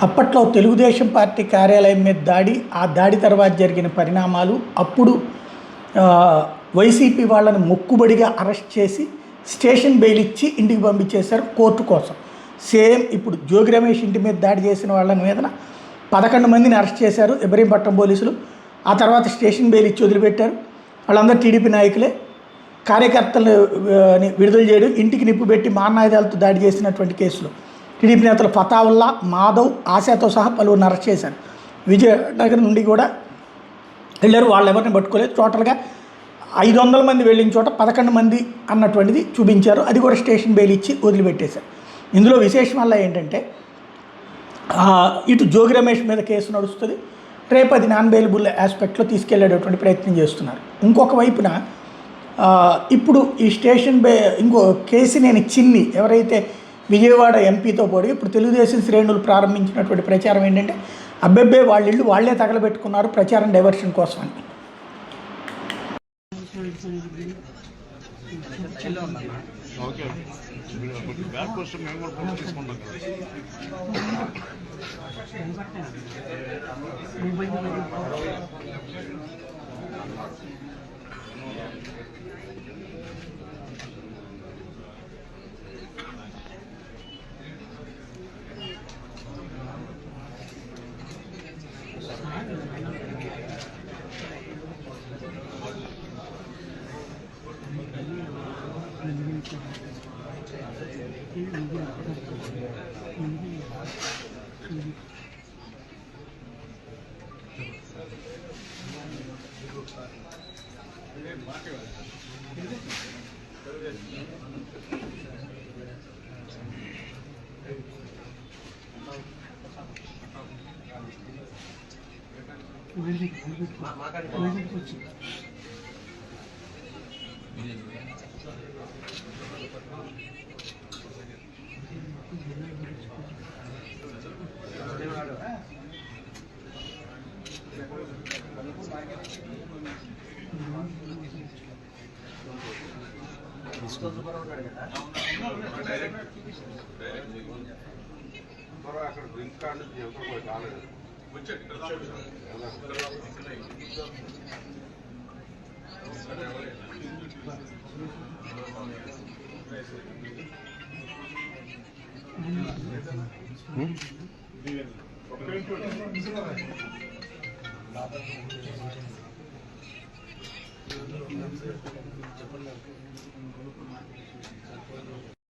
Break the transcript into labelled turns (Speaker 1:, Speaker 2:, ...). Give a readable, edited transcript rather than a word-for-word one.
Speaker 1: అప్పట్లో తెలుగుదేశం పార్టీ కార్యాలయం మీద దాడి, ఆ దాడి తర్వాత జరిగిన పరిణామాలు, అప్పుడు వైసీపీ వాళ్ళని మొక్కుబడిగా అరెస్ట్ చేసి స్టేషన్ బెయిల్ ఇచ్చి ఇంటికి పంపించేశారు కోర్టు కోసం. సేమ్ ఇప్పుడు జోగి రమేష్ ఇంటి మీద దాడి చేసిన వాళ్ళని మీదన 11 మందిని అరెస్ట్ చేశారు ఇబ్రహీంపట్నం పోలీసులు. ఆ తర్వాత స్టేషన్ బెయిల్ ఇచ్చి వదిలిపెట్టారు. వాళ్ళందరూ టీడీపీ నాయకులే. కార్యకర్తలను విడుదల చేయడం, ఇంటికి నిప్పు పెట్టి మారణాయుధాలతో దాడి చేసినటువంటి కేసులు టీడీపీ నేతలు ఫతావుల్లా, మాధవ్, ఆశాతో సహా పలువురిని అరెస్ట్ చేశారు. విజయనగరం నుండి కూడా వెళ్ళారు, వాళ్ళు ఎవరిని పట్టుకోలేదు. టోటల్గా 500 మంది వెళ్ళిన చోట 11 మంది అన్నటువంటిది చూపించారు. అది కూడా స్టేషన్ బెయిల్ ఇచ్చి వదిలిపెట్టేశారు. ఇందులో విశేషం వల్ల ఏంటంటే ఇటు జోగి రమేష్ మీద కేసు నడుస్తుంది, రేపు అది నాన్ బెయిలబుల్ ఆస్పెక్ట్లో తీసుకెళ్లేటటువంటి ప్రయత్నం చేస్తున్నారు. ఇంకొక వైపున ఇప్పుడు ఈ స్టేషన్ ఇంకో కేసినేని చిన్ని ఎవరైతే విజయవాడ ఎంపీతో పోటీ ఇప్పుడు తెలుగుదేశం శ్రేణులు ప్రారంభించినటువంటి ప్రచారం ఏంటంటే అబ్బెబ్బే వాళ్ళ ఇళ్ళు వాళ్లే తగలబెట్టుకున్నారు ప్రచారం డైవర్షన్ కోసం అని.
Speaker 2: అక్కడ డ్రింక్ కార్డు రాలేదు. చెప్పండి.